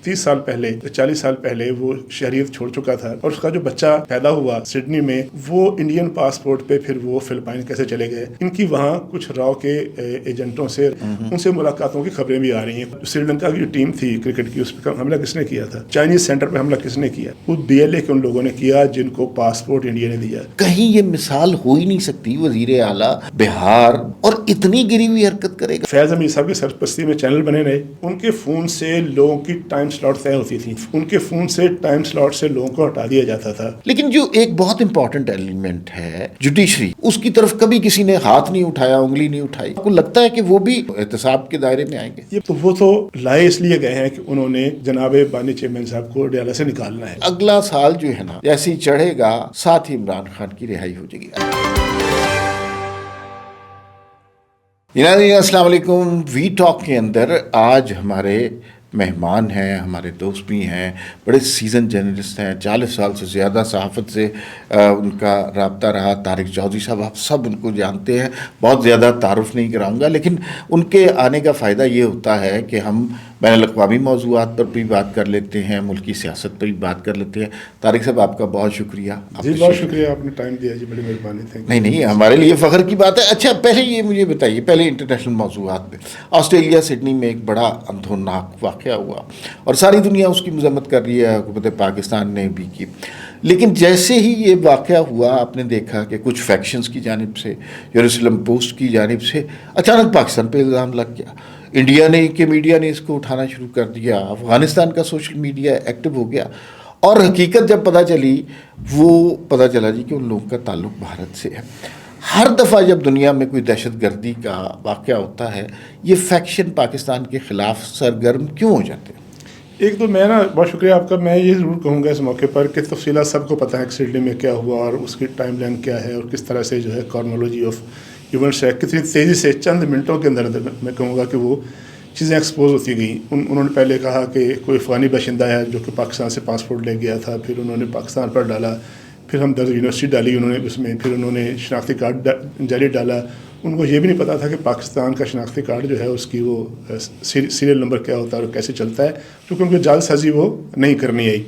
30 سال پہلے 40 سال پہلے وہ شہریت چھوڑ چکا تھا، اور اس کا جو بچہ پیدا ہوا سڈنی میں، وہ انڈین پاسپورٹ پہ پھر وہ فلپائن کیسے چلے گئے. ان کی وہاں کچھ راؤ کے ایجنٹوں سے ان سے ملاقاتوں کی خبریں بھی آ رہی ہیں. سری لنکا کی جو ٹیم تھی کرکٹ کی، اس پہ حملہ کس نے کیا تھا؟ چائنیز سینٹر پہ حملہ کس نے کیا؟ وہ BLA کے ان لوگوں نے کیا جن کو پاسپورٹ انڈیا نے دیا. کہیں یہ مثال ہو ہی نہیں سکتی وزیر اعلیٰ بہار اور اتنی گری ہوئی حرکت کرے گا. فیض حمید صاحب کی سرپرستی میں چینل بنے رہے، ان کے فون سے لوگوں کی ٹائم سلاٹ طے ہوتی تھی، ان کے فون سے ٹائم سلاٹ سے لوگوں کو ہٹا دیا جاتا تھا. لیکن جو ایک بہت امپورٹنٹ ایلیمنٹ ہے جوڈیشری، اس کی طرف کبھی کسی نے ہاتھ نہیں اٹھایا، انگلی نہیں اٹھائی. آپ کو لگتا ہے کہ وہ بھی احتساب کے دائرے میں آئیں گے؟ یہ تو وہ تو لائے اس لیے گئے ہیں کہ انہوں نے جناب بانی چیئرمین صاحب کو ڈیالہ سے نکالنا ہے. اگلا سال جو ہے نا جیسے ہی چڑھے گا ساتھ ہی عمران خان کی رہائی ہو جائے گی. السلام علیکم. وی ٹاک کے اندر آج ہمارے مہمان ہیں، ہمارے دوست بھی ہیں، بڑے سیزن جرنلسٹ ہیں، 40 سال سے زیادہ صحافت سے ان کا رابطہ رہا. طارق چودھری صاحب، آپ سب ان کو جانتے ہیں، بہت زیادہ تعارف نہیں کراؤں گا، لیکن ان کے آنے کا فائدہ یہ ہوتا ہے کہ ہم بین الاقوامی موضوعات پر بھی بات کر لیتے ہیں، ملکی سیاست پر بھی بات کر لیتے ہیں. طارق صاحب، آپ کا بہت شکریہ. جی بہت شکریہ، آپ نے ٹائم دیا جی، بڑی مہربانی تھی. نہیں، ہمارے لیے فخر کی بات ہے. اچھا، پہلے یہ مجھے بتائیے، پہلے انٹرنیشنل موضوعات پہ آسٹریلیا سڈنی میں ایک بڑا اندھوناک واقعہ ہوا اور ساری دنیا اس کی مذمت کر رہی ہے، حکومت پاکستان نے بھی کی. لیکن جیسے ہی یہ واقعہ ہوا، آپ نے دیکھا کہ کچھ فیکشنز کی جانب سے، یروشلم پوسٹ کی جانب سے اچانک پاکستان پہ الزام لگ گیا. انڈیا نے کہ میڈیا نے اس کو اٹھانا شروع کر دیا، افغانستان کا سوشل میڈیا ایکٹیو ہو گیا، اور حقیقت جب پتہ چلی، وہ پتہ چلا جی کہ ان لوگوں کا تعلق بھارت سے ہے. ہر دفعہ جب دنیا میں کوئی دہشت گردی کا واقعہ ہوتا ہے، یہ فیکشن پاکستان کے خلاف سرگرم کیوں ہو جاتے ہیں؟ ایک تو میں بہت شکریہ آپ کا. میں یہ ضرور کہوں گا اس موقع پر کہ تفصیلات سب کو پتہ ہے کہ سڈنی میں کیا ہوا اور اس کی ٹائم لائن کیا ہے اور کس طرح سے جو ہے کارنولوجی آف ایونٹس ہے، کتنی تیزی سے چند منٹوں کے اندر میں کہوں گا کہ وہ چیزیں ایکسپوز ہوتی گئیں. انہوں نے پہلے کہا کہ کوئی افغانی باشندہ ہے جو کہ پاکستان سے پاسپورٹ لے گیا تھا، پھر انہوں نے پاکستان پر ڈالا، پھر ہم درد یونیورسٹی ڈالی انہوں نے اس میں، پھر انہوں نے شناختی کارڈ جاری ڈالا. ان کو یہ بھی نہیں پتا تھا کہ پاکستان کا شناختی کارڈ جو ہے اس کی وہ سیریل نمبر کیا ہوتا ہے اور کیسے چلتا ہے، کیونکہ ان کو جعل سازی وہ نہیں کرنی آئی.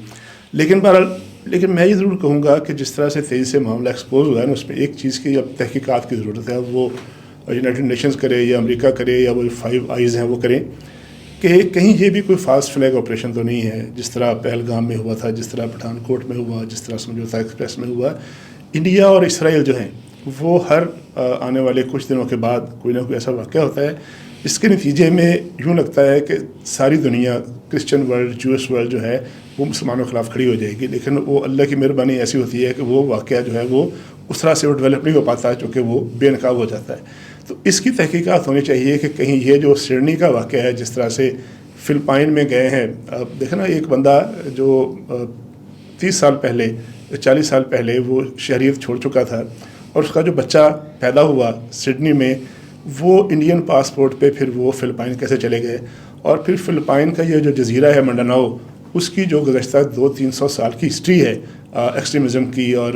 لیکن میں یہ ضرور کہوں گا کہ جس طرح سے تیزی سے معاملہ ایکسپوز ہوا ہے نا، اس میں ایک چیز کی اب تحقیقات کی ضرورت ہے. وہ یونائٹڈ نیشنز کرے یا امریکہ کرے یا وہ 5 آئیز ہیں وہ کریں کہ کہیں یہ بھی کوئی فاسٹ فلیگ آپریشن تو نہیں ہے، جس طرح پہلگام میں ہوا تھا، جس طرح پٹھان کوٹ میں ہوا، جس طرح سمجھوتا ایکسپریس میں ہوا. انڈیا اور اسرائیل جو ہیں وہ ہر آنے والے کچھ دنوں کے بعد کوئی نہ کوئی ایسا واقعہ ہوتا ہے جس کے نتیجے میں یوں لگتا ہے کہ ساری دنیا، کرسچن ورلڈ، جوئش ورلڈ جو ہے وہ مسلمانوں کے خلاف کھڑی ہو جائے گی. لیکن وہ اللہ کی مہربانی ایسی ہوتی ہے کہ وہ واقعہ جو ہے وہ اس طرح سے وہ ڈیولپ نہیں ہو پاتا ہے، چونکہ وہ بے نقاب ہو جاتا ہے. تو اس کی تحقیقات ہونی چاہیے کہ کہیں یہ جو سڈنی کا واقعہ ہے، جس طرح سے فلپائن میں گئے ہیں. اب دیکھیں نا، ایک بندہ جو 30 سال پہلے 40 سال پہلے وہ شہریت چھوڑ چکا تھا، اور اس کا جو بچہ پیدا ہوا سڈنی میں، وہ انڈین پاسپورٹ پہ پھر وہ فلپائن کیسے چلے گئے. اور پھر فلپائن کا یہ جو جزیرہ ہے منڈاناؤ، اس کی جو گزشتہ 200-300 سال کی ہسٹری ہے ایکسٹریمزم کی اور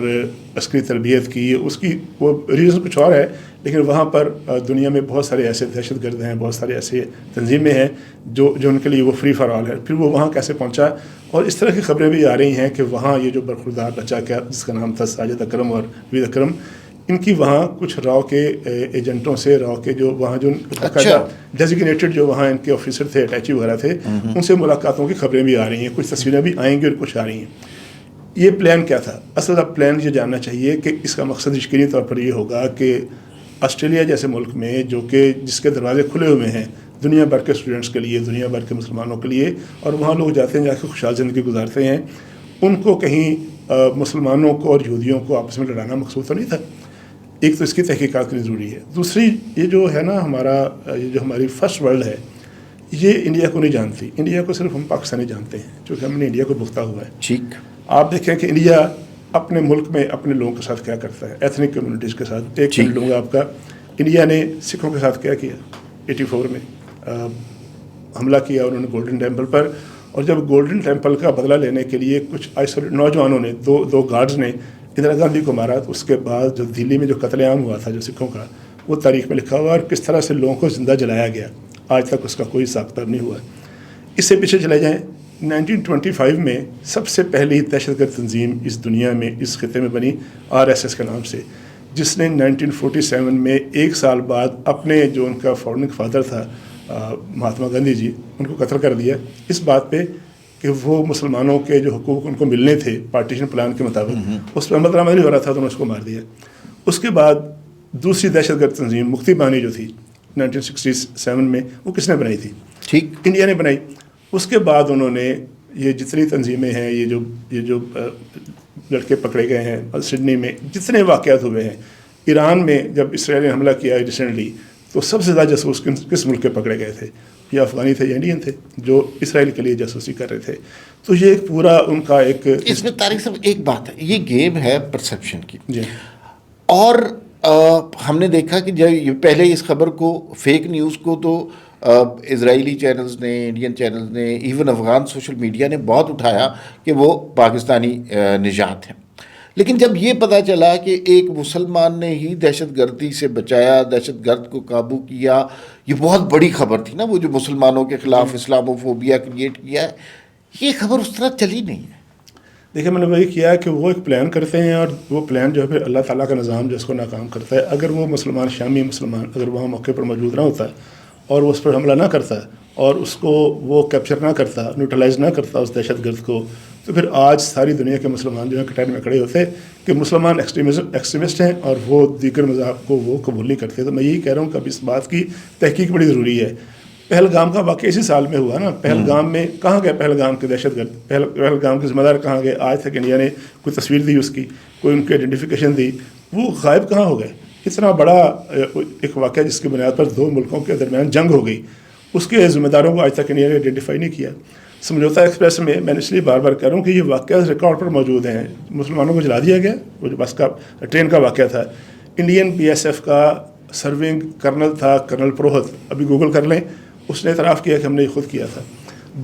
عسکری تربیت کی، اس کی وہ ریزن کچھ اور ہے. لیکن وہاں پر دنیا میں بہت سارے ایسے دہشت گرد ہیں، بہت سارے ایسے تنظیمیں ہیں جو ان کے لیے وہ فری فار آل ہے. پھر وہ وہاں کیسے پہنچا، اور اس طرح کی خبریں بھی آ رہی ہیں کہ وہاں یہ جو برخوردار بچہ کیا جس کا نام تھا ساجد اکرم اور وید اکرم، ان کی وہاں کچھ راؤ کے ایجنٹوں سے، راؤ کے جو وہاں جو ڈیزیگنیٹڈ جو وہاں ان کے آفیسر تھے، اٹیچی وغیرہ تھے، ان سے ملاقاتوں کی خبریں بھی آ رہی ہیں. کچھ تصویریں بھی آئیں گی اور کچھ آ رہی ہیں. یہ پلان کیا تھا؟ اصل اب پلان یہ جاننا چاہیے کہ اس کا مقصد یقینی طور پر یہ ہوگا کہ آسٹریلیا جیسے ملک میں، جو کہ جس کے دروازے کھلے ہوئے ہیں دنیا بھر کے اسٹوڈنٹس کے لیے، دنیا بھر کے مسلمانوں کے لیے، اور وہاں لوگ جاتے ہیں، جا کے خوشحال زندگی گزارتے ہیں، ان کو کہیں مسلمانوں کو اور یہودیوں کو آپس میں لڑانا مقصود تو نہیں تھا. ایک تو اس کی تحقیقات کرنی ضروری ہے. دوسری، یہ جو ہے نا یہ جو ہماری فرسٹ ورلڈ ہے، یہ انڈیا کو نہیں جانتی. انڈیا کو صرف ہم پاکستانی جانتے ہیں، چونکہ ہم نے انڈیا کو بھگتا ہوا ہے. ٹھیک، آپ دیکھیں کہ انڈیا اپنے ملک میں اپنے لوگوں کے ساتھ کیا کرتا ہے، ایتھنک کمیونٹیز کے ساتھ. ایک منٹ لوں گا آپ کا. انڈیا نے سکھوں کے ساتھ کیا 84 میں حملہ کیا انہوں نے گولڈن ٹیمپل پر. اور جب گولڈن ٹیمپل کا بدلہ لینے کے لیے کچھ نوجوانوں نے، دو گارڈز نے اندرا گاندھی کو مارا، تو اس کے بعد جو دلی میں جو قتل عام ہوا تھا جو سکھوں کا، وہ تاریخ میں لکھا ہوا، اور کس طرح سے لوگوں کو زندہ جلایا گیا، آج تک اس کا کوئی حساب کتاب نہیں ہوا. اس سے پیچھے چلے جائیں 1925 میں سب سے پہلی دہشت گرد تنظیم اس دنیا میں اس خطے میں بنی RSS کے نام سے، جس نے 1947 میں 1 سال بعد اپنے جو ان کا فاؤنڈنگ فادر تھا مہاتما گاندھی جی، ان کو قتل کر دیا اس بات پہ کہ وہ مسلمانوں کے جو حقوق ان کو ملنے تھے پارٹیشن پلان کے مطابق اس پہ عمل درآمد نہیں ہو رہا تھا، تو انہوں نے اس کو مار دیا۔ اس کے بعد دوسری دہشت گرد تنظیم مکتی بانی جو تھی 1967 میں، وہ کس نے بنائی تھی؟ ٹھیک، انڈیا نے بنائی۔ اس کے بعد انہوں نے یہ جتنی تنظیمیں ہیں، یہ جو لڑکے پکڑے گئے ہیں سڈنی میں، جتنے واقعات ہوئے ہیں، ایران میں جب اسرائیل نے حملہ کیا ریسنٹلی، تو سب سے زیادہ جاسوس کس ملک کے پکڑے گئے تھے؟ یہ افغانی تھے یا انڈین تھے جو اسرائیل کے لیے جاسوسی کر رہے تھے۔ تو یہ ایک پورا ان کا ایک، اس میں طارق صاحب ایک بات ہے، یہ گیم ہے پرسیپشن کی، جی اور ہم نے دیکھا کہ جب پہلے اس خبر کو، فیک نیوز کو تو اسرائیلی چینلز نے، انڈین چینلز نے، ایون افغان سوشل میڈیا نے بہت اٹھایا کہ وہ پاکستانی نژاد ہیں، لیکن جب یہ پتہ چلا کہ ایک مسلمان نے ہی دہشت گردی سے بچایا، دہشت گرد کو قابو کیا، یہ بہت بڑی خبر تھی نا، وہ جو مسلمانوں کے خلاف اسلامو فوبیا کریٹ کیا ہے، یہ خبر اس طرح چلی نہیں ہے۔ دیکھیں، میں نے وہی کیا کہ وہ ایک پلان کرتے ہیں، اور وہ پلان جو ہے پھر اللہ تعالیٰ کا نظام جو اس کو ناکام کرتا ہے۔ اگر وہ مسلمان، شامی مسلمان اگر وہاں موقع پر موجود نہ ہوتا اور وہ اس پر حملہ نہ کرتا اور اس کو وہ کیپچر نہ کرتا، نیوٹرلائز نہ کرتا اس دہشت گرد کو، تو پھر آج ساری دنیا کے مسلمان جو ہیں کٹہر میں کھڑے ہوتے کہ مسلمان ایکسٹریمسٹ ہیں اور وہ دیگر مذاہب کو وہ قبول نہیں کرتے۔ تو میں یہی کہہ رہا ہوں کہ اب اس بات کی تحقیق بڑی ضروری ہے۔ پہلگام کا واقعہ اسی سال میں ہوا نا، پہلگام میں کہاں گئے پہلگام کے دہشت گرد؟ پہلگام کے ذمہ دار کہاں گئے؟ آج تک انڈیا نے کوئی تصویر دی اس کی، کوئی ان کی آئیڈینٹیفیکیشن دی، وہ غائب کہاں ہو گئے؟ اتنا بڑا ایک واقعہ جس کی بنیاد پر 2 ملکوں کے درمیان جنگ ہو گئی، اس کے ذمہ داروں کو آج تک انڈیا نے آئیڈینٹیفائی نہیں کیا۔ سمجھوتا ایکسپریس میں نے اس لیے بار بار کہہ رہا ہوں کہ یہ واقعہ ریکارڈ پر موجود ہیں، مسلمانوں کو جلا دیا گیا، وہ جو بس کا ٹرین کا واقعہ تھا، انڈین BSF کا سرونگ کرنل تھا، کرنل پروہت، ابھی گوگل کر لیں، اس نے اعتراف کیا کہ ہم نے یہ خود کیا تھا۔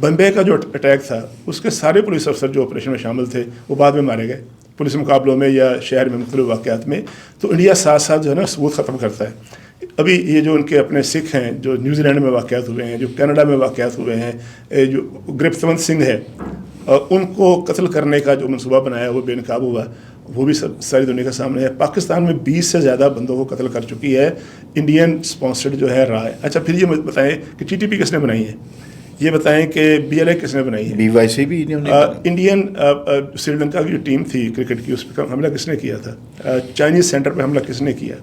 بمبے کا جو اٹیک تھا، اس کے سارے پولیس افسر جو آپریشن میں شامل تھے وہ بعد میں مارے گئے پولیس مقابلوں میں یا شہر میں مختلف واقعات میں۔ تو انڈیا ساتھ ساتھ جو ہے نا ثبوت ختم کرتا ہے۔ ابھی یہ جو ان کے اپنے سکھ ہیں جو نیوزی لینڈ میں واقعات ہوئے ہیں، جو کینیڈا میں واقعات ہوئے ہیں، جو گرپتونت سنگھ ہے، ان کو قتل کرنے کا جو منصوبہ بنایا وہ بے نقاب ہوا، وہ بھی ساری دنیا کے سامنے ہے۔ پاکستان میں 20 سے زیادہ بندوں کو قتل کر چکی ہے انڈین اسپانسرڈ جو ہے رائے۔ اچھا، پھر یہ بتائیں کہ TTP کس نے بنائی ہے؟ یہ بتائیں کہ BLA کس نے بنائی ہے؟ BYC بھی انڈین سری لنکا کی جو ٹیم تھی کرکٹ کی، اس پہ حملہ کس نے کیا تھا؟ چائنیز سینٹر پہ حملہ کس نے کیا؟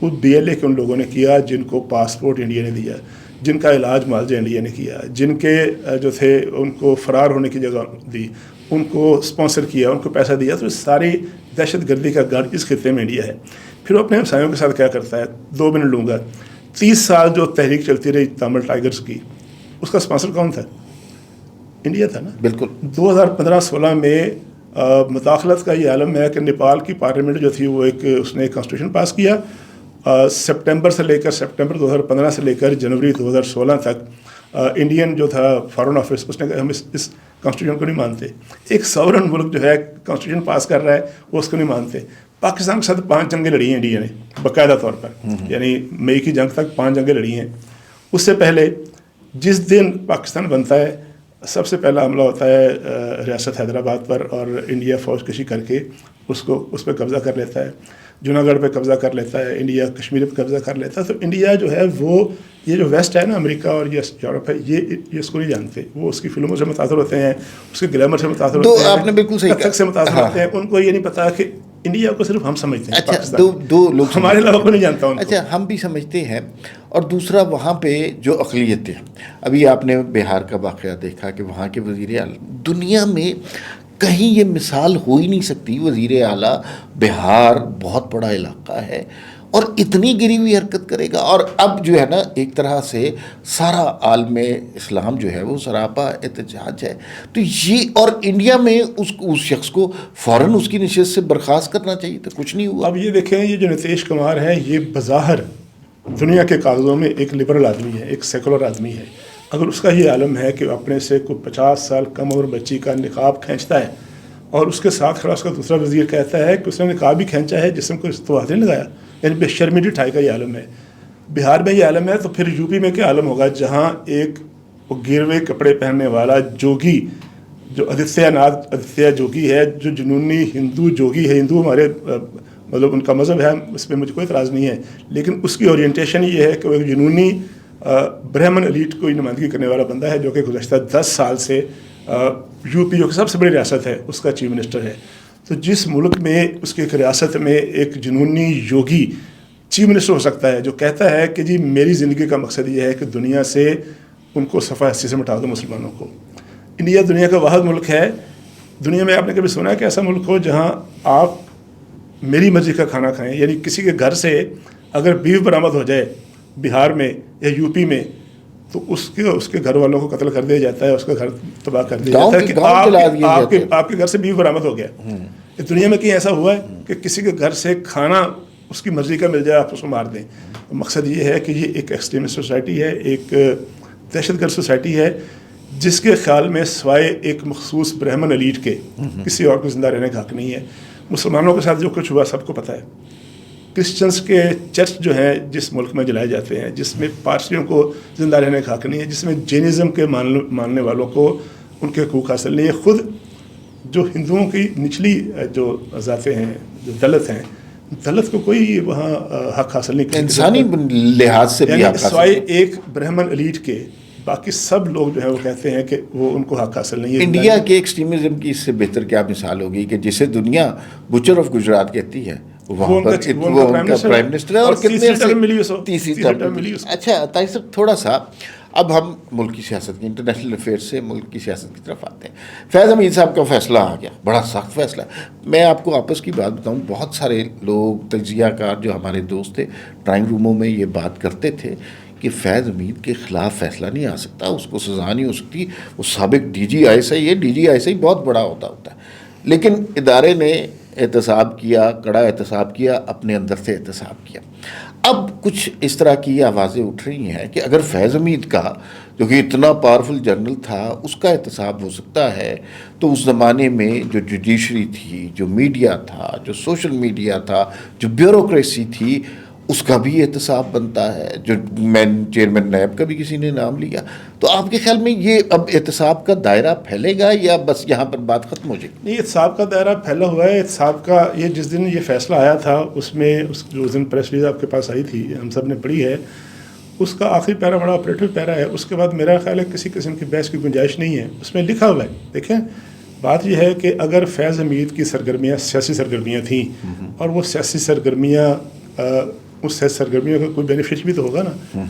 وہ BLA کے ان لوگوں نے کیا جن کو پاسپورٹ انڈیا نے دیا، جن کا علاج معالجہ انڈیا نے کیا، جن کے جو تھے ان کو فرار ہونے کی جگہ دی، ان کو اسپانسر کیا، ان کو پیسہ دیا۔ تو ساری دہشت گردی کا گڑھ اس خطے میں انڈیا ہے۔ پھر وہ اپنے ہمسایوں کے ساتھ کیا کرتا ہے؟ 2 منٹ لوں گا۔ 30 سال جو تحریک چلتی رہی تامل ٹائگرز کی، اس کا اسپانسر کون تھا؟ انڈیا تھا نا۔ بالکل۔ 2015-16 میں مداخلت کا یہ عالم ہے کہ نیپال کی پارلیمنٹ جو تھی وہ اس نے کانسٹیٹیوشن پاس کیا، سپٹمبر 2015 سے لے کر جنوری 2016 تک انڈین جو تھا فارن آفس، اس نے کہا ہم اس کانسٹیٹیوشن کو نہیں مانتے۔ ایک ساورن ملک جو ہے کانسٹیٹیوشن پاس کر رہا ہے، وہ اس کو نہیں مانتے۔ پاکستان کے ساتھ 5 جنگیں لڑی ہیں انڈیا نے باقاعدہ طور پر، یعنی مئی کی جنگ تک 5 جنگیں لڑی ہیں۔ اس سے پہلے جس دن پاکستان بنتا ہے، سب سے پہلا حملہ ہوتا ہے ریاست حیدرآباد پر، اور انڈیا فوج کشی کر کے اس پہ قبضہ کر لیتا ہے، جونا گڑھ پہ قبضہ کر لیتا ہے، انڈیا کشمیر پہ قبضہ کر لیتا ہے۔ تو انڈیا جو ہے وہ یہ جو ویسٹ ہے نا، امریکہ اور یورپ ہے، یہ اس کو نہیں جانتے۔ وہ اس کی فلموں سے متاثر ہوتے ہیں، اس کے گلیمر سے متاثر ہوتے ہیں، آپ نے بالکل صحیح کہا، کتھک سے متاثر ہوتے ہیں۔ ان کو یہ نہیں پتا کہ انڈیا کو صرف ہم سمجھتے ہیں، اچھا، دو لوگ ہمارے علاوہ کو نہیں جانتا ان کو۔ اچھا، ہم بھی سمجھتے ہیں، اور دوسرا وہاں پہ جو اقلیتیں ہیں، ابھی آپ نے بہار کا واقعہ دیکھا کہ وہاں کے وزیر اعلیٰ، دنیا میں کہیں یہ مثال ہو ہی نہیں سکتی، وزیر اعلیٰ بہار بہت بڑا علاقہ ہے اور اتنی گری ہوئی حرکت کرے گا۔ اور اب جو ہے نا، ایک طرح سے سارا عالم اسلام جو ہے وہ سراپا احتجاج ہے۔ تو یہ، اور انڈیا میں اس شخص کو فوراً اس کی نشست سے برخاست کرنا چاہیے تھا، کچھ نہیں ہوا۔ اب یہ دیکھیں، یہ جو نتیش کمار ہے، یہ بظاہر دنیا کے کاغذوں میں ایک لبرل آدمی ہے، ایک سیکولر آدمی ہے۔ اگر اس کا یہ عالم ہے کہ اپنے سے کوئی 50 سال کم عمر بچی کا نقاب کھینچتا ہے، اور اس کے ساتھ کھڑا اس کا دوسرا وزیر کہتا ہے کہ اس نے نقاب بھی کھینچا ہے، جسم کو تو ہاتھ نہیں لگایا، یعنی بے شرمی ڈٹھائی کا یہ عالم ہے۔ بہار میں یہ عالم ہے، تو پھر UP میں کیا عالم ہوگا، جہاں ایک گیروے کپڑے پہننے والا جوگی جو آدتیہ جوگی ہے، جو جنونی ہندو جوگی ہے، ہندو ہمارے مطلب ان کا مذہب ہے، اس پہ مجھے کوئی اعتراض نہیں ہے، لیکن اس کی اورینٹیشن یہ ہے کہ وہ ایک جنونی برہمن ایلیٹ کو نمائندگی کرنے والا بندہ ہے، جو کہ گزشتہ 10 سال سے یو پی جو کہ سب سے بڑی ریاست ہے اس کا چیف منسٹر ہے. تو جس ملک میں اس کی ایک ریاست میں ایک جنونی یوگی چیف منسٹر ہو سکتا ہے، جو کہتا ہے کہ جی میری زندگی کا مقصد یہ ہے کہ دنیا سے ان کو صفحہ ہستی سے مٹا دو مسلمانوں کو. انڈیا دنیا کا واحد ملک ہے، دنیا میں آپ نے کبھی سنا ہے کہ ایسا ملک ہو جہاں آپ میری مرضی کا کھانا کھائیں؟ یعنی کسی کے گھر سے اگر بیف برآمد ہو جائے بہار میں یا یو پی میں تو اس کے گھر والوں کو قتل کر دیا جاتا ہے، اس کا گھر تباہ کر دیا جاتا ہے کہ آپ کے گھر سے بیف برآمد ہو گیا. دنیا میں کہیں ایسا ہوا ہے کہ کسی کے گھر سے کھانا اس کی مرضی کا مل جائے آپ اس کو مار دیں؟ مقصد یہ ہے کہ یہ ایک ایکسٹریمسٹ سوسائٹی ہے، ایک دہشت گرد سوسائٹی ہے، جس کے خیال میں سوائے ایک مخصوص برہمن ایلیٹ کے کسی اور کو زندہ رہنے کا حق نہیں ہے. مسلمانوں کے ساتھ جو کچھ ہوا سب کو پتہ ہے. کرسچنس کے چرچ جو ہیں جس ملک میں جلائے جاتے ہیں، جس میں پارسیوں کو زندہ رہنے کا حق نہیں ہے، جس میں جینزم کے ماننے والوں کو ان کے حقوق حاصل نہیں ہے. خود جو ہندوؤں کی نچلی جو ذاتیں ہیں، جو دلت ہیں، دلت کو کوئی وہاں حق حاصل نہیں کرتا انسانی لحاظ سے بھی حق سوائے ایک برہمن ایلیٹ کے باقی سب لوگ جو ہے وہ کہتے ہیں کہ وہ ان کو حق حاصل نہیں ہے. انڈیا کے ایکسٹریمزم کی اس سے بہتر کیا مثال ہوگی کہ جسے دنیا بچر آف گجرات کہتی ہے، وہاں پر وہ ان کا پرائم منسٹر ہے اور تیسری ٹرم ملی. اچھا طاہر صاحب، تھوڑا سا اب ہم ملک کی سیاست کی، انٹرنیشنل افیئر سے ملک کی سیاست کی طرف آتے ہیں. فیض حمید صاحب کا فیصلہ آ گیا، بڑا سخت فیصلہ. میں آپ کو آپس کی بات بتاؤں، بہت سارے لوگ تجزیہ کار جو ہمارے دوست تھے ڈرائنگ روموں میں یہ بات کرتے تھے کہ فیض حمید کے خلاف فیصلہ نہیں آ سکتا، اس کو سزا نہیں ہو سکتی، وہ سابق D G I S I ہے. D G I S I بہت بڑا ہوتا ہے، لیکن ادارے نے احتساب کیا، کڑا احتساب کیا، اپنے اندر سے احتساب کیا. اب کچھ اس طرح کی آوازیں اٹھ رہی ہیں کہ اگر فیض حمید کا، جو کہ اتنا پاورفل جنرل تھا، اس کا احتساب ہو سکتا ہے، تو اس زمانے میں جو جوڈیشری تھی، جو میڈیا تھا، جو سوشل میڈیا تھا، جو بیوروکریسی تھی، اس کا بھی احتساب بنتا ہے. جو چیئرمین نیب کا بھی کسی نے نام لیا. تو آپ کے خیال میں یہ اب احتساب کا دائرہ پھیلے گا یا بس یہاں پر بات ختم ہو جائے گی؟ نہیں، احتساب کا دائرہ پھیلا ہوا ہے. احتساب کا یہ جس دن یہ فیصلہ آیا تھا اس میں جو دن پریس ریلیز آپ کے پاس آئی تھی، ہم سب نے پڑھی ہے، اس کا آخری پیرا بڑا آپریٹو پیرا ہے. اس کے بعد میرا خیال ہے کسی قسم کی بحث کی گنجائش نہیں ہے. اس میں لکھا ہوا ہے، دیکھیں بات یہ ہے کہ اگر فیض حمید کی سرگرمیاں سیاسی سرگرمیاں تھیں اور وہ سیاسی سرگرمیاں اس سرگرمیوں کا کوئی بینیفٹ بھی تو ہوگا نا.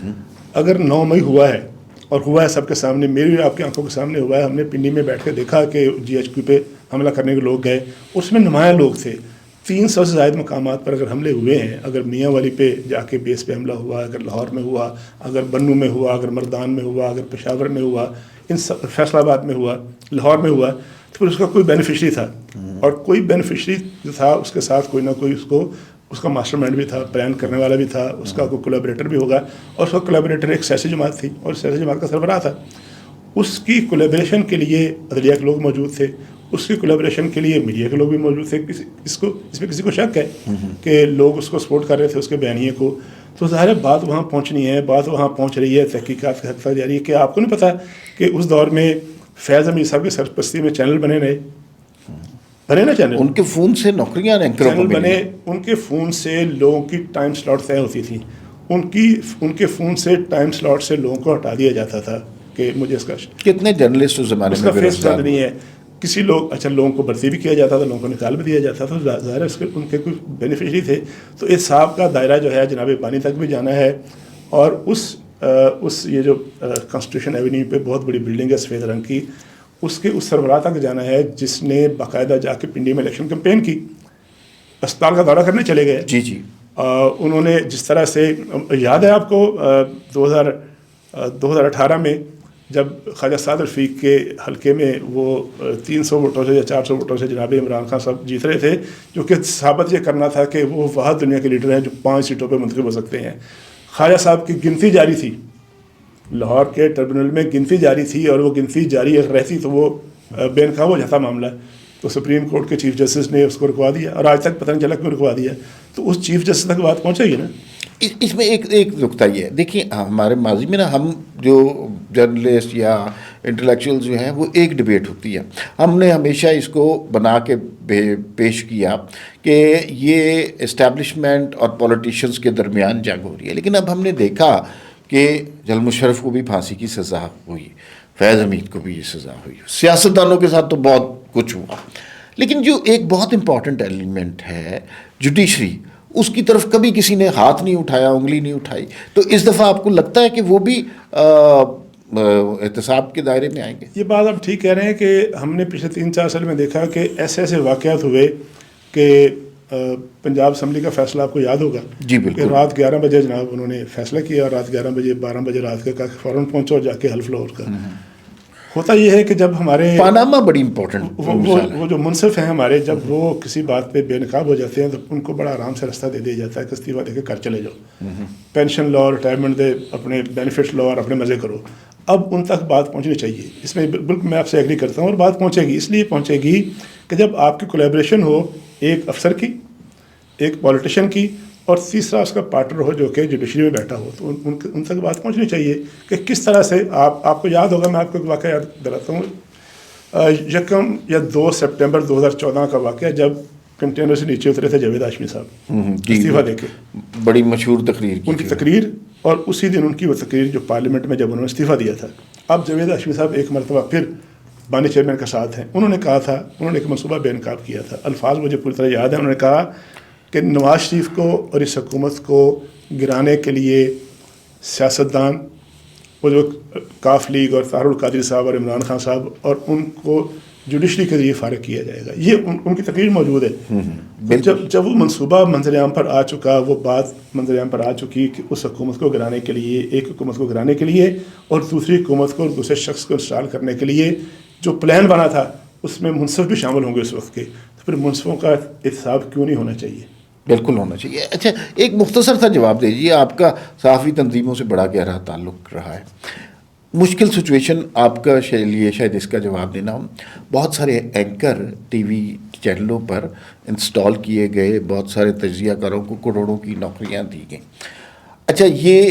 اگر 9 مئی ہوا ہے اور ہوا ہے سب کے سامنے، میری آپ کی آنکھوں کے سامنے ہوا ہے، ہم نے پنڈی میں بیٹھ کے دیکھا کہ جی ایچ کیو پہ حملہ کرنے کے لوگ گئے، اس میں نمایاں لوگ تھے. 300 سے زائد مقامات پر اگر حملے ہوئے ہیں، اگر میاں والی پہ جا کے بیس پہ حملہ ہوا، اگر لاہور میں ہوا، اگر بنو میں ہوا، اگر مردان میں ہوا، اگر پشاور میں ہوا، ان سب فیصل آباد میں ہوا، لاہور میں ہوا، تو پھر اس کا کوئی بینیفیشری تھا. اور کوئی بینیفیشری جو تھا اس کے ساتھ کوئی نہ کوئی اس کا ماسٹر مائنڈ بھی تھا، پلان کرنے والا بھی تھا، اس کا کوئی کولیبریٹر بھی ہوگا. اور اس کا کولیبریٹر ایک سیاسی جماعت تھی اور سیاسی جماعت کا سربراہ تھا. اس کی کولیبریشن کے لیے عدلیہ کے لوگ موجود تھے، اس کی کولیبریشن کے لیے میڈیا کے لوگ بھی موجود تھے. اس پہ کسی کو شک ہے کہ لوگ اس کو سپورٹ کر رہے تھے، اس کے بیانیے کو. تو ظاہر ہے بات وہاں پہنچنی ہے، بات وہاں پہنچ رہی ہے، تحقیقات کا حق جاری ہے. کہ آپ کو نہیں پتا کہ اس دور میں فیض حمید صاحب کی سرپرستی میں چینل بنے نا چینل، ان کے فون سے نوکریاں چینل بنے، ان کے فون سے لوگوں کی ٹائم سلاٹ طے ہوتی تھی، ان کے فون سے ٹائم سلاٹ سے لوگوں کو ہٹا دیا جاتا تھا کہ مجھے اس کا کتنے جرنلسٹ اس زمانے میں فیس پسند نہیں ہے. کسی لوگوں کو بھرتی بھی کیا جاتا تھا، لوگوں کو نکال بھی دیا جاتا تھا. ظاہر ہے اس کے ان کے کوئی بینیفیشری تھے. تو احتساب کا دائرہ جو ہے جناب بانی تک بھی جانا ہے. اور اس یہ جو کانسٹیٹیوشن ایونیو پہ بہت بڑی بلڈنگ ہے سفید رنگ کی، اس کے اس سربراہ تک جانا ہے جس نے باقاعدہ جا کے پنڈی میں الیکشن کمپین کی. اسپتال کا دورہ کرنے چلے گئے. جی انہوں نے جس طرح سے یاد ہے آپ کو 2018 میں جب خواجہ سعد رفیق کے حلقے میں وہ 300 ووٹوں سے یا 400 ووٹوں سے جناب عمران خان صاحب جیت رہے تھے، جو کہ ثابت یہ کرنا تھا کہ وہ واحد دنیا کے لیڈر ہیں جو 5 سیٹوں پہ منتخب ہو سکتے ہیں. خواجہ صاحب کی گنتی جاری تھی، لاہور کے ٹربیونل میں گنتی جاری تھی، اور وہ گنتی جاری رہتی تو وہ بے نقاب ہو جاتا معاملہ. تو سپریم کورٹ کے چیف جسٹس نے اس کو رکوا دیا، اور آج تک پتہ نہیں چلا کیوں رکوا دیا. تو اس چیف جسٹس تک بات پہنچے گی نا. اس میں ایک نقطہ یہ ہے، دیکھیے ہمارے ماضی میں نا ہم جو جرنلسٹ یا انٹلیکچوئل جو ہیں وہ ایک ڈبیٹ ہوتی ہے. ہم نے ہمیشہ اس کو بنا کے پیش کیا کہ یہ اسٹیبلشمنٹ اور پولیٹیشنز کے درمیان جنگ ہو رہی ہے, لیکن اب ہم نے دیکھا کہ جنرل مشرف کو بھی پھانسی کی سزا ہوئی, فیض حمید کو بھی یہ سزا ہوئی, سیاستدانوں کے ساتھ تو بہت کچھ ہوا, لیکن جو ایک بہت امپورٹنٹ ایلیمنٹ ہے جوڈیشری, اس کی طرف کبھی کسی نے ہاتھ نہیں اٹھایا, انگلی نہیں اٹھائی. تو اس دفعہ آپ کو لگتا ہے کہ وہ بھی احتساب کے دائرے میں آئیں گے؟ یہ بات آپ ٹھیک کہہ رہے ہیں کہ ہم نے پچھلے 3-4 سال میں دیکھا کہ ایسے ایسے واقعات ہوئے کہ پنجاب اسمبلی کا فیصلہ آپ کو یاد ہوگا جی بالکل, کہ رات 11 بجے جناب انہوں نے فیصلہ کیا, اور رات 11 بجے 12 بجے رات کا فوراً پہنچو اور جا کے حلف لاہور کا. ہوتا یہ ہے کہ جب ہمارے پاناما بڑی امپورٹنٹ وہ جو منصف ہیں ہمارے, جب وہ کسی بات پہ بے نقاب ہو جاتے ہیں تو ان کو بڑا آرام سے راستہ دے دیا جاتا ہے کہ استعفیٰ دے کے گھر چلے جاؤ, پینشن لو, ریٹائرمنٹ دے, اپنے بینیفٹس لو اور اپنے مزے کرو. اب ان تک بات پہنچنی چاہیے, اس میں بالکل میں آپ سے ایگری کرتا ہوں, اور بات پہنچے گی. اس لیے پہنچے گی کہ جب آپ کی کولیبریشن ہو ایک افسر کی, ایک پولیٹیشین کی, اور تیسرا اس کا پارٹنر ہو جو کہ جوڈیشری میں بیٹھا ہو, تو ان تک بات پہنچنی چاہیے کہ کس طرح سے آپ کو یاد ہوگا. میں آپ کو ایک واقعہ یاد دلاتا ہوں, 2 سپٹمبر 2014 کا واقعہ, جب کنٹینر سے نیچے اترے تھے جاوید ہاشمی صاحب استعفیٰ دے کے, بڑی مشہور تقریر ان کی تقریر, اور اسی دن ان کی وہ تقریر جو پارلیمنٹ میں جب انہوں نے استعفیٰ دیا تھا. اب جاوید ہاشمی صاحب ایک مرتبہ پھر بانی چیئرمین کا ساتھ ہیں, انہوں نے کہا تھا, انہوں نے ایک منصوبہ بے نقاب کیا تھا, الفاظ مجھے پوری طرح یاد ہیں. انہوں نے کہا کہ نواز شریف کو اور اس حکومت کو گرانے کے لیے سیاستدان, وہ جو کاف لیگ اور طاہر القادری صاحب اور عمران خان صاحب, اور ان کو جوڈیشری کے ذریعے فارغ کیا جائے گا. یہ ان کی تقریر موجود ہے. جب وہ منصوبہ منظر عام پر آ چکا, وہ بات منظر عام پر آ چکی کہ اس حکومت کو گرانے کے لیے, ایک حکومت کو گرانے کے لیے اور دوسری حکومت کو اور دوسرے شخص کو انسٹال کرنے کے لیے جو پلان بنا تھا, اس میں منصف بھی شامل ہوں گے اس وقت کے, تو پھر منصفوں کا احتساب کیوں نہیں ہونا چاہیے؟ بالکل ہونا چاہیے. اچھا, ایک مختصر سا جواب دیجیے, آپ کا صحافی تنظیموں سے بڑا گہرا تعلق رہا ہے, مشکل سچویشن آپ کا لیے شاید اس کا جواب دینا. بہت سارے اینکر ٹی وی چینلوں پر انسٹال کیے گئے, بہت سارے تجزیہ کاروں کو کروڑوں کی نوکریاں دی گئیں. اچھا, یہ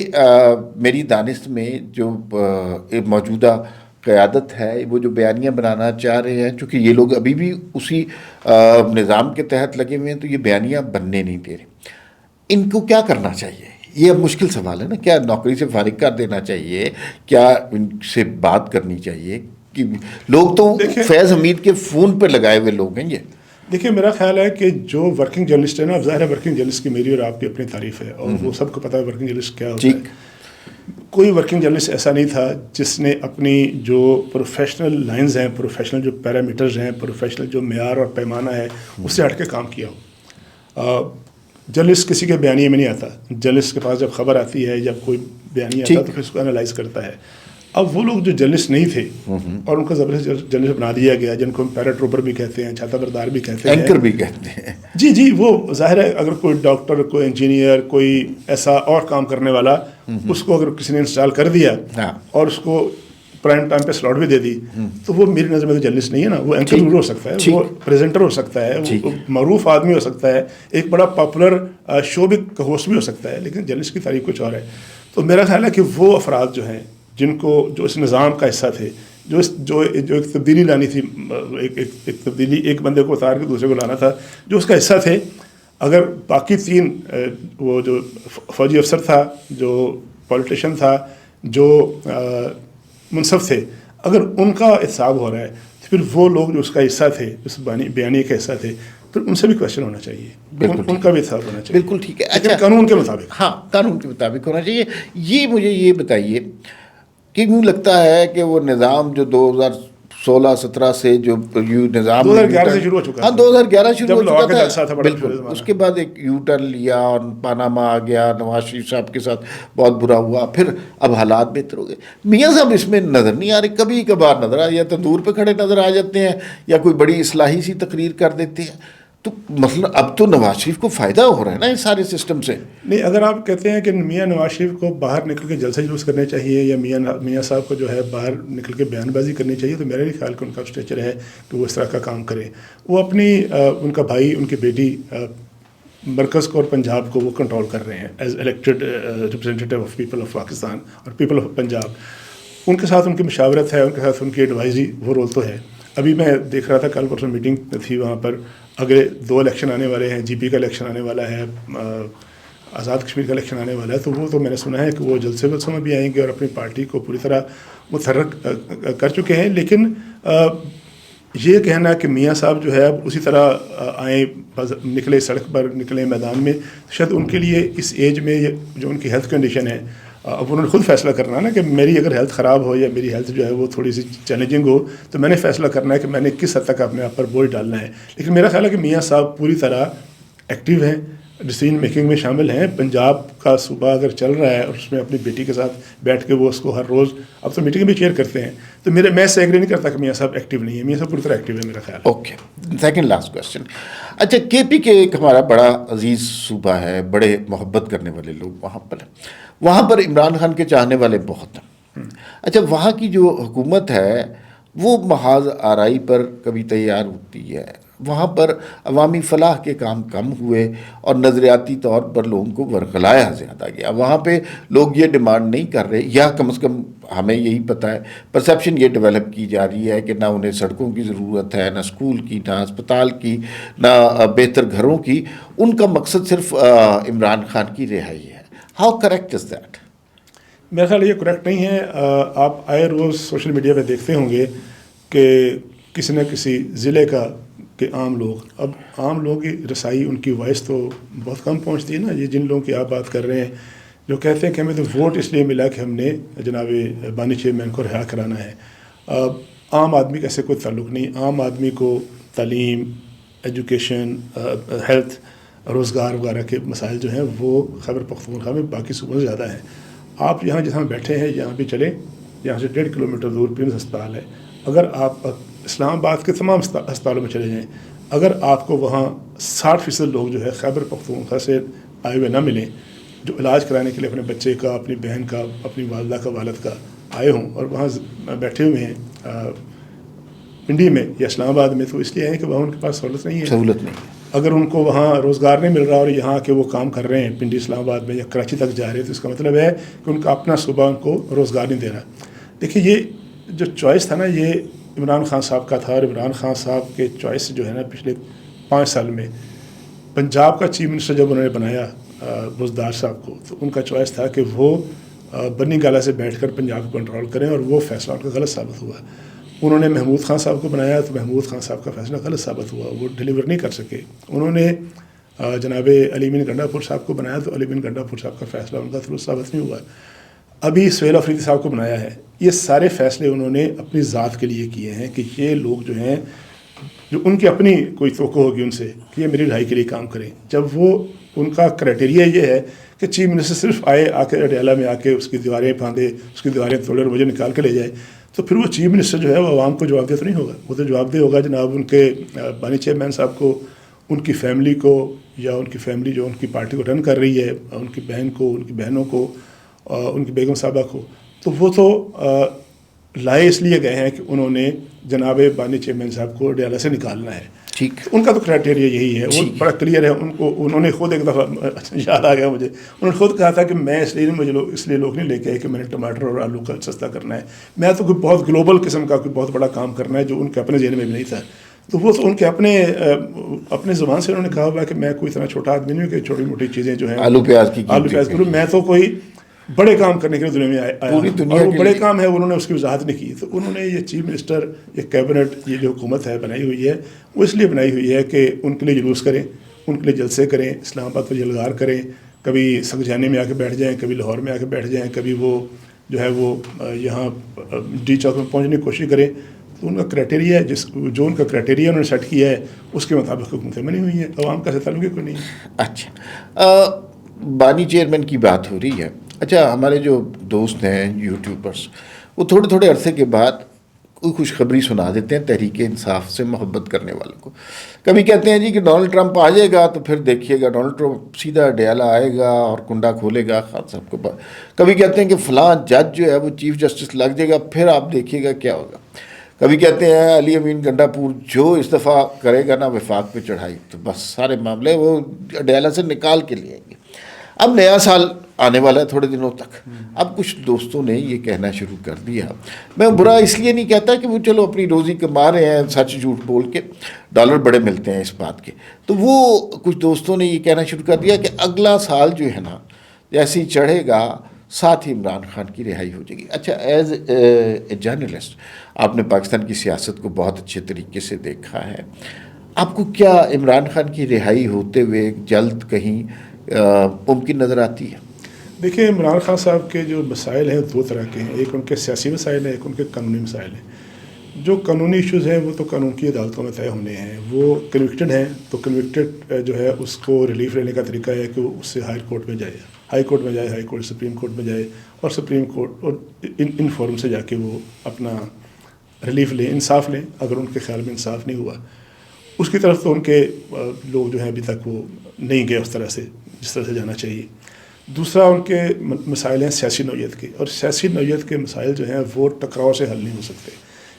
میری دانست میں جو موجودہ قیادت ہے, وہ جو بیانیاں بنانا چاہ رہے ہیں, چونکہ یہ لوگ ابھی بھی اسی نظام کے تحت لگے ہوئے ہیں, تو یہ بیانیاں بننے نہیں دے رہے. ان کو کیا کرنا چاہیے؟ یہ اب مشکل سوال ہے نا. کیا نوکری سے فارغ کر دینا چاہیے؟ کیا ان سے بات کرنی چاہیے؟ کہ لوگ تو فیض حمید کے فون پہ لگائے ہوئے لوگ ہیں. یہ دیکھیں, میرا خیال ہے کہ جو ورکنگ جرنلسٹ ہے نا, ظاہر ہے ورکنگ جرنلسٹ کی میری اور آپ کی اپنی تعریف ہے, اور وہ سب کو پتہ ہے ورکنگ جرنلسٹ کیا ہوتا ہے. کوئی ورکنگ جرنلسٹ ایسا نہیں تھا جس نے اپنی جو پروفیشنل لائنز ہیں, پروفیشنل جو پیرامیٹرز ہیں, پروفیشنل جو معیار اور پیمانہ ہے, اس سے ہٹ کے کام کیا ہو. جرنلسٹ کسی کے بیانیے میں نہیں آتا. جرنلسٹ کے پاس جب خبر آتی ہے, جب کوئی بیانیہ آتا ہے, تو پھر اس کو انالائز کرتا ہے. اب وہ لوگ جو جرنلسٹ نہیں تھے اور ان کو زبردست جرنلسٹ بنا دیا گیا, جن کو ہم پیراٹروپر بھی کہتے ہیں, چھاتا بردار بھی کہتے ہیں, اینکر بھی کہتے ہیں. جی, وہ ظاہر ہے اگر کوئی ڈاکٹر, کوئی انجینئر, کوئی ایسا اور کام کرنے والا, اس کو اگر کسی نے انسٹال کر دیا اور اس کو پرائم ٹائم پہ سلاٹ بھی دے دی, تو وہ میری نظر میں تو جرنلسٹ نہیں ہے نا. وہ اینکر ضرور ہو سکتا ہے, وہ پریزنٹر ہو سکتا ہے, وہ معروف آدمی ہو سکتا ہے, ایک بڑا پاپولر شو بھی ہوسٹ بھی ہو سکتا ہے, لیکن جرنلسٹ کی تعریف کچھ اور ہے. تو میرا خیال ہے کہ وہ افراد جو ہیں, جن کو جو اس نظام کا حصہ تھے, جو ایک تبدیلی لانی تھی, ایک تبدیلی, ایک بندے کو اتار کے دوسرے کو لانا تھا, جو اس کا حصہ تھے, اگر باقی 3 وہ جو فوجی افسر تھا, جو پولیٹیشین تھا, جو منصف تھے, اگر ان کا احتساب ہو رہا ہے, تو پھر وہ لوگ جو اس کا حصہ تھے, اس بیانیے کا حصہ تھے, پھر ان سے بھی کوشچن ہونا چاہیے, ان کا بھی احتساب ہونا چاہیے. بالکل ٹھیک ہے. اچھا, قانون کے مطابق. ہاں, قانون کے مطابق ہونا چاہیے. یہ مجھے یہ بتائیے کہ مجھے لگتا ہے کہ وہ نظام جو 2016-17 سے جو نظام 2011 سے شروع ہو چکا, ہاں 2011 شروع ہو چکا تھا. بالکل. اس کے بعد ایک یو ٹرن لیا اور پاناما آ گیا, نواز شریف صاحب کے ساتھ بہت برا ہوا, پھر اب حالات بہتر ہو گئے. میاں صاحب اس میں نظر نہیں آ رہے, کبھی کبھار نظر آ, یا تندور پہ کھڑے نظر آ جاتے ہیں, یا کوئی بڑی اصلاحی سی تقریر کر دیتے ہیں. تو مثلا اب تو نواز شریف کو فائدہ ہو رہا ہے نا اس سارے سسٹم سے. نہیں, اگر آپ کہتے ہیں کہ میاں نواز شریف کو باہر نکل کے جلسے جلوس کرنے چاہیے, یا میاں صاحب کو جو ہے باہر نکل کے بیان بازی کرنی چاہیے, تو میرا بھی خیال کہ ان کا اسٹیچر ہے کہ وہ اس طرح کا کام کرے. وہ اپنی ان کا بھائی, ان کی بیٹی مرکز کو اور پنجاب کو وہ کنٹرول کر رہے ہیں as elected representative of people of Pakistan اور پیپل آف پنجاب. ان کے ساتھ ان کی مشاورت ہے، ان کے ساتھ ان کی ایڈوائزری، وہ رول تو ہے. ابھی میں دیکھ رہا تھا کل پرسوں میٹنگ تھی وہاں پر، اگلے 2 الیکشن آنے والے ہیں، جی پی کا الیکشن آنے والا ہے، آزاد کشمیر کا الیکشن آنے والا ہے، تو وہ تو میں نے سنا ہے کہ وہ جلسے میں بھی آئیں گے اور اپنی پارٹی کو پوری طرح متحرک کر چکے ہیں. لیکن یہ کہنا کہ میاں صاحب جو ہے اب اسی طرح آئیں، نکلے سڑک پر، نکلے میدان میں، شاید ان کے لیے اس ایج میں جو ان کی ہیلتھ کنڈیشن ہے، اب انہوں نے خود فیصلہ کرنا ہے نا کہ میری اگر ہیلتھ خراب ہو یا میری ہیلتھ جو ہے وہ تھوڑی سی چیلنجنگ ہو، تو میں نے فیصلہ کرنا ہے کہ میں نے کس حد تک اپنے آپ پر بوجھ ڈالنا ہے. لیکن میرا خیال ہے کہ میاں صاحب پوری طرح ایکٹیو ہیں، ڈیسیجن میکنگ میں شامل ہیں. پنجاب کا صوبہ اگر چل رہا ہے اور اس میں اپنی بیٹی کے ساتھ بیٹھ کے وہ اس کو ہر روز اب تو میٹنگ بھی چیئر کرتے ہیں، تو میں سے ایگری نہیں کرتا کہ میاں صاحب ایکٹیو نہیں ہے. میاں صاحب پوری طرح ایکٹیو ہے میرا خیال ہے. Okay, second last question. اچھا، کے پی کے ایک ہمارا بڑا عزیز صوبہ ہے، بڑے محبت کرنے والے لوگ وہاں پر ہیں، وہاں پر عمران خان کے چاہنے والے بہت ہیں. اچھا، وہاں کی جو حکومت ہے وہ محاذ آرائی پر کبھی تیار ہوتی ہے، وہاں پر عوامی فلاح کے کام کم ہوئے اور نظریاتی طور پر لوگوں کو ورغلایا زیادہ گیا. وہاں پہ لوگ یہ ڈیمانڈ نہیں کر رہے، یا کم از کم ہمیں یہی پتہ ہے، پرسیپشن یہ ڈیولپ کی جا رہی ہے کہ نہ انہیں سڑکوں کی ضرورت ہے، نہ اسکول کی، نہ اسپتال کی، نہ بہتر گھروں کی. ان کا مقصد صرف عمران خان کی رہائی ہے. How correct is that? میرا خیال یہ کریکٹ نہیں ہے. آپ آئے روز سوشل میڈیا پہ دیکھتے ہوں گے کہ کسی نہ کسی ضلع کا کہ عام لوگ، اب عام لوگوں کی رسائی، ان کی وائس تو بہت کم پہنچتی ہے نا. یہ جن لوگوں کی آپ بات کر رہے ہیں جو کہتے ہیں کہ ہمیں تو ووٹ اس لیے ملا کہ ہم نے جناب بانی چیئرمین کو رہا کرانا ہے. عام آدمی کا ایسے کوئی تعلق نہیں. عام آدمی کو تعلیم، ایجوکیشن، ہیلتھ، روزگار وغیرہ کے مسائل جو ہیں وہ خیبر پختونخوا میں باقی صوبوں سے زیادہ ہیں. آپ یہاں جہاں بیٹھے ہیں یہاں پہ چلیں، یہاں سے 1.5 کلومیٹر دور پیمز ہسپتال ہے. اگر آپ اسلام آباد کے تمام ہسپتالوں میں چلے جائیں، اگر آپ کو وہاں 60% لوگ جو ہے خیبر پختونخوا سے آئے ہوئے نہ ملیں، جو علاج کرانے کے لیے اپنے بچے کا، اپنی بہن کا، اپنی والدہ کا، والد کا آئے ہوں اور وہاں بیٹھے ہوئے ہیں پنڈی میں یا اسلام آباد میں، تو اس لیے ہیں کہ وہاں ان کے پاس سہولت نہیں ہے. اگر ان کو وہاں روزگار نہیں مل رہا اور یہاں کے وہ کام کر رہے ہیں پنڈی، اسلام آباد میں یا کراچی تک جا رہے ہیں، تو اس کا مطلب ہے کہ ان کا اپنا صوبہ ان کو روزگار نہیں دے رہا. دیکھیے، یہ جو چوائس تھا نا، یہ عمران خان صاحب کا تھا. اور عمران خان صاحب کے چوائس جو ہے نا پچھلے 5 سال میں، پنجاب کا چیف منسٹر جب انہوں نے بنایا بزدار صاحب کو، تو ان کا چوائس تھا کہ وہ بنی گالہ سے بیٹھ کر پنجاب کو کنٹرول کریں، اور وہ فیصلہ ان کا غلط ثابت ہوا. انہوں نے محمود خان صاحب کو بنایا تو محمود خان صاحب کا فیصلہ غلط ثابت ہوا، وہ ڈیلیور نہیں کر سکے. انہوں نے جناب علی بن گنڈا پور صاحب کو بنایا تو علی بن گنڈا پور صاحب کا فیصلہ ان کا درست ثابت نہیں ہوا. ابھی سہیل افریدی صاحب کو بنایا ہے. یہ سارے فیصلے انہوں نے اپنی ذات کے لیے کیے ہیں کہ یہ لوگ جو ہیں، جو ان کی اپنی کوئی توقع ہوگی ان سے کہ یہ میری رہائی کے لیے کام کریں. جب وہ ان کا کرائٹیریا یہ ہے کہ چیف منسٹر صرف آ کے اڈیالہ میں آ کے اس کی دیواریں پھاندے، اس کی دیواریں توڑے اور مجھے نکال کے لے جائے، تو پھر وہ چیف منسٹر جو ہے وہ عوام کو جواب دہ تو نہیں ہوگا. وہ تو جواب دہ ہوگا جناب ان کے بانی چیئرمین صاحب کو، ان کی فیملی کو، یا ان کی فیملی جو ان کی پارٹی کو رن کر رہی ہے، ان کی بہن کو، ان کی بہنوں کو، ان کی بیگم صاحبہ کو. تو وہ تو لائے اس لیے گئے ہیں کہ انہوں نے جناب بانی چیئرمین صاحب کو اڈیالہ سے نکالنا ہے. ٹھیک، ان کا تو کرائٹیریا یہی ہے، وہ بڑا کلیئر ہے. انہوں نے خود ایک دفعہ یاد آ گیا مجھے، انہوں نے خود کہا تھا کہ میں اس لیے لوگ نہیں لے کے آئے کہ میں نے ٹماٹر اور آلو کا سستا کرنا ہے، میں تو کوئی بہت گلوبل قسم کا کوئی بہت بڑا کام کرنا ہے جو ان کے اپنے ذہن میں بھی نہیں تھا. تو وہ تو ان کے اپنے زبان سے انہوں نے کہا ہوا کہ میں کوئی اتنا چھوٹا آدمی نہیں ہوں کہ چھوٹی موٹی چیزیں جو ہیں آلو پیاز کروں. میں تو کوئی بڑے کام کرنے کے لیے دنیا میں آیا، اور وہ بڑے کام ہے انہوں نے اس کی وضاحت نہیں کی. تو انہوں نے یہ چیف منسٹر، یہ کیبنٹ، یہ جو حکومت ہے بنائی ہوئی ہے، وہ اس لیے بنائی ہوئی ہے کہ ان کے لیے جلوس کریں، ان کے لیے جلسے کریں، اسلام آباد کو جلگار کریں، کبھی سنگجانے میں آ کے بیٹھ جائیں، کبھی لاہور میں آ کے بیٹھ جائیں، کبھی وہ جو ہے وہ یہاں ڈی چوک میں پہنچنے کی کوشش کریں. تو ان کا کرائٹیریا ہے، جو ان کا کرائٹیریا انہوں نے سیٹ کیا ہے اس کے مطابق حکومتیں بنی ہوئی ہیں. عوام کا تعلق کوئی نہیں ہے. اچھا، بانی چیئرمین کی بات ہو رہی ہے. اچھا، ہمارے جو دوست ہیں یوٹیوبرس، وہ تھوڑے تھوڑے عرصے کے بعد کوئی خوشخبری سنا دیتے ہیں تحریک انصاف سے محبت کرنے والوں کو. کبھی کہتے ہیں جی کہ ڈونلڈ ٹرمپ آ جائے گا تو پھر دیکھیے گا ڈونلڈ ٹرمپ سیدھا اڈیالہ آئے گا اور کنڈا کھولے گا خان صاحب کو. کبھی کہتے ہیں کہ فلاں جج جو ہے وہ چیف جسٹس لگ جائے گا، پھر آپ دیکھیے گا کیا ہوگا. کبھی کہتے ہیں علی امین گنڈا پور جو استعفیٰ کرے گا نا وفاق پہ چڑھائی، تو بس سارے معاملے وہ اڈیالہ سے نکال کے لے آئیں گے. اب نیا سال آنے والا ہے تھوڑے دنوں تک. اب کچھ دوستوں نے یہ کہنا شروع کر دیا, میں برا اس لیے نہیں کہتا کہ وہ چلو اپنی روزی کما رہے ہیں سچ جھوٹ بول کے, ڈالر بڑے ملتے ہیں اس بات کے, تو وہ کچھ دوستوں نے یہ کہنا شروع کر دیا کہ اگلا سال جو ہے نا جیسے ہی چڑھے گا ساتھ ہی عمران خان کی رہائی ہو جائے گی. اچھا, ایز اے جرنلسٹ آپ نے پاکستان کی سیاست کو بہت اچھے طریقے سے دیکھا ہے, آپ کو کیا عمران خان کی رہائی ہوتے ہوئے جلد کہیں ممکن نظر آتی ہے؟ دیکھیں, عمران خان صاحب کے جو مسائل ہیں دو طرح کے ہیں, ایک ان کے سیاسی مسائل ہیں, ایک ان کے قانونی مسائل ہیں. جو قانونی ایشوز ہیں وہ تو قانون کی عدالتوں میں طے ہونے ہیں. وہ کنوکٹڈ ہیں تو کنوکٹڈ جو ہے اس کو ریلیف لینے کا طریقہ ہے کہ وہ اس سے ہائی کورٹ میں جائے, ہائی کورٹ سپریم کورٹ میں جائے, اور سپریم کورٹ اور ان فورم سے جا کے وہ اپنا ریلیف لیں, انصاف لیں. اگر ان کے خیال میں انصاف نہیں ہوا اس کی طرف تو ان کے لوگ جو ہیں ابھی تک وہ نہیں گئے اس طرح سے جس طرح سے جانا چاہیے. دوسرا ان کے مسائل ہیں سیاسی نوعیت کے, اور سیاسی نوعیت کے مسائل جو ہیں وہ ٹکراؤ سے حل نہیں ہو سکتے.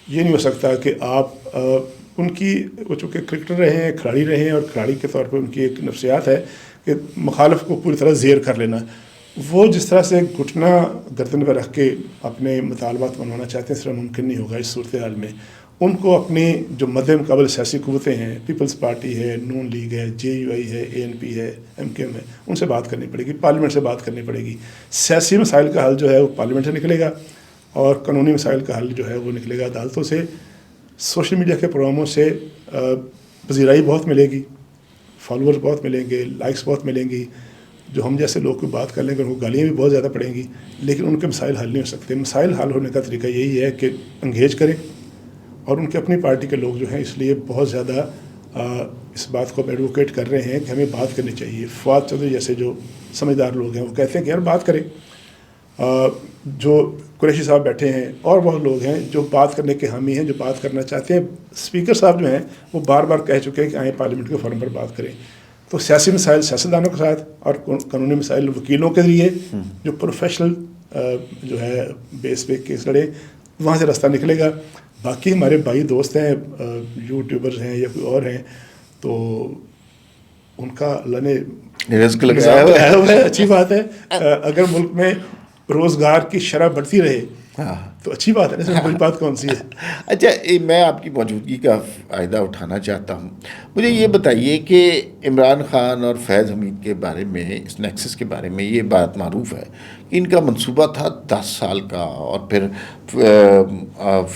یہ نہیں ہو سکتا کہ آپ ان کی, وہ چونکہ کرکٹر رہے ہیں, کھلاڑی رہے ہیں, اور کھلاڑی کے طور پہ ان کی ایک نفسیات ہے کہ مخالف کو پوری طرح زیر کر لینا. وہ جس طرح سے گھٹنا گردن پہ رکھ کے اپنے مطالبات منوانا چاہتے ہیں اس طرح ممکن نہیں ہوگا اس صورتحال میں. ان کو اپنی جو مد مقابل سیاسی قوتیں ہیں, پیپلز پارٹی ہے, نون لیگ ہے, JUI ہے, ANP ہے, MKM ہے, ان سے بات کرنی پڑے گی, پارلیمنٹ سے بات کرنی پڑے گی. سیاسی مسائل کا حل جو ہے وہ پارلیمنٹ سے نکلے گا, اور قانونی مسائل کا حل جو ہے وہ نکلے گا عدالتوں سے. سوشل میڈیا کے پروگراموں سے پذیرائی بہت ملے گی, فالوورز بہت ملیں گے, لائکس بہت ملیں گی. جو ہم جیسے لوگ کوئی بات کر لیں گے ان کو گالیاں بھی بہت زیادہ پڑیں گی, لیکن ان کے مسائل حل نہیں ہو سکتے. مسائل حل ہونے کا طریقہ یہی ہے کہ انگیج کریں, اور ان کے اپنی پارٹی کے لوگ جو ہیں اس لیے بہت زیادہ اس بات کو ایڈوکیٹ کر رہے ہیں کہ ہمیں بات کرنی چاہیے. فواد چودھری جیسے جو سمجھدار لوگ ہیں وہ کہتے ہیں کہ یار بات کریں. جو قریشی صاحب بیٹھے ہیں اور بہت لوگ ہیں جو بات کرنے کے حامی ہیں, جو بات کرنا چاہتے ہیں. اسپیکر صاحب جو ہیں وہ بار بار کہہ چکے ہیں کہ آئیں پارلیمنٹ کے فورم پر بات کریں. تو سیاسی مسائل سیاستدانوں کے ساتھ, اور قانونی مسائل وکیلوں کے ذریعے جو پروفیشنل جو ہے بیس پہ کیس لڑے, وہاں سے راستہ نکلے گا. باقی ہمارے بھائی دوست ہیں, یوٹیوبرز ہیں یا کوئی اور ہیں, تو ان کا اللہ نے رزق لگایا ہوا ہے, اچھی بات ہے. اگر ملک میں روزگار کی شرح بڑھتی رہے تو اچھی بات ہے, اس میں بڑی بات کون سی ہے. اچھا, میں آپ کی موجودگی کا فائدہ اٹھانا چاہتا ہوں. مجھے یہ بتائیے کہ عمران خان اور فیض حمید کے بارے میں, اس نیکسس کے بارے میں یہ بات معروف ہے کہ ان کا منصوبہ تھا 10 سال کا, اور پھر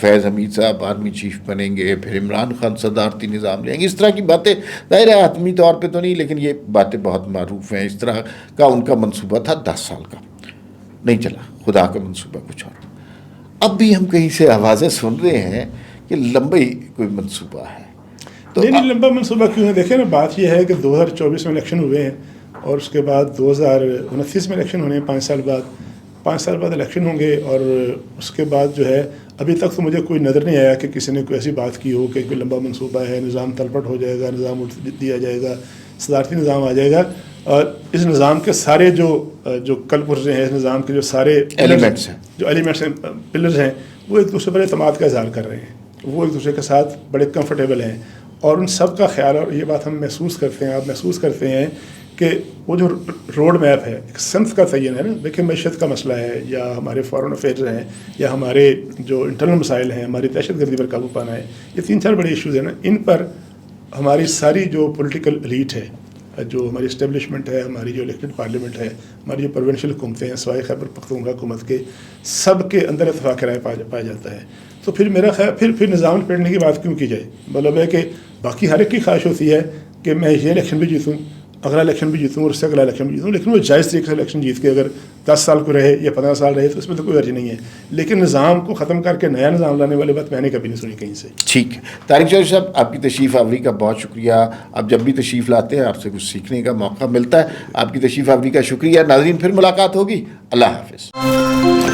فیض حمید صاحب آرمی چیف بنیں گے, پھر عمران خان صدارتی نظام لیں گے. اس طرح کی باتیں ظاہر ہے حتمی طور پہ تو نہیں, لیکن یہ باتیں بہت معروف ہیں. اس طرح کا ان کا منصوبہ تھا 10 سال کا, نہیں چلا. خدا کا منصوبہ کچھ اور. اب بھی ہم کہیں سے آوازیں سن رہے ہیں کہ لمبی کوئی منصوبہ ہے. تو نہیں, لمبا منصوبہ کیوں ہے؟ دیکھیں نا, بات یہ ہے کہ 2024 میں الیکشن ہوئے ہیں, اور اس کے بعد 2029 میں الیکشن ہونے ہیں. 5 سال بعد الیکشن ہوں گے, اور اس کے بعد جو ہے ابھی تک تو مجھے کوئی نظر نہیں آیا کہ کسی نے کوئی ایسی بات کی ہو کہ کوئی لمبا منصوبہ ہے, نظام تلپٹ ہو جائے گا, نظام الٹ دیا جائے گا, صدارتی نظام آ جائے گا. اور اس نظام کے سارے جو کل پرزے ہیں, اس نظام کے جو سارے ایلیمنٹس ہیں, پلرز ہیں, وہ ایک دوسرے پر اعتماد کا اظہار کر رہے ہیں. وہ ایک دوسرے کے ساتھ بڑے کمفرٹیبل ہیں, اور ان سب کا خیال, اور یہ بات ہم محسوس کرتے ہیں, آپ محسوس کرتے ہیں کہ وہ جو روڈ میپ ہے, ایک سمت کا تعین ہے نا. دیکھیں, معیشت کا مسئلہ ہے, یا ہمارے فارن افیئرز ہیں, یا ہمارے جو انٹرنل مسائل ہیں, ہماری دہشت گردی پر قابو پانا ہے, یہ 3-4 بڑے ایشوز ہیں نا. ان پر ہماری ساری جو پولیٹیکل ایلیٹ ہے, جو ہماری اسٹیبلشمنٹ ہے, ہماری جو الیکٹڈ پارلیمنٹ ہے, ہماری جو پروونشل حکومتیں ہیں سوائے خیبر پختونخوا حکومت کے, سب کے اندر اتفاق رائے پایا جاتا ہے. تو پھر میرا خیال پھر نظام پلٹنے کی بات کیوں کی جائے؟ مطلب ہے کہ باقی ہر ایک کی خواہش ہوتی ہے کہ میں یہ الیکشن بھی جیتوں, اگلا الیکشن بھی جیتوں, اور اس سے اگلا الیکشن بھی جیتوں, لیکن وہ جائز طریقے سے الیکشن جیت کے اگر 10 سال کو رہے یا 15 سال رہے تو اس میں تو کوئی ورجی نہیں ہے. لیکن نظام کو ختم کر کے نیا نظام لانے والی بات میں نے کبھی نہیں سنی کہیں سے. ٹھیک ہے, طارق چودھری صاحب, آپ کی تشریف آوری کا بہت شکریہ. آپ جب بھی تشریف لاتے ہیں آپ سے کچھ سیکھنے کا موقع ملتا ہے. آپ کی تشریف آوری کا شکریہ. ناظرین, پھر ملاقات ہوگی. اللہ حافظ.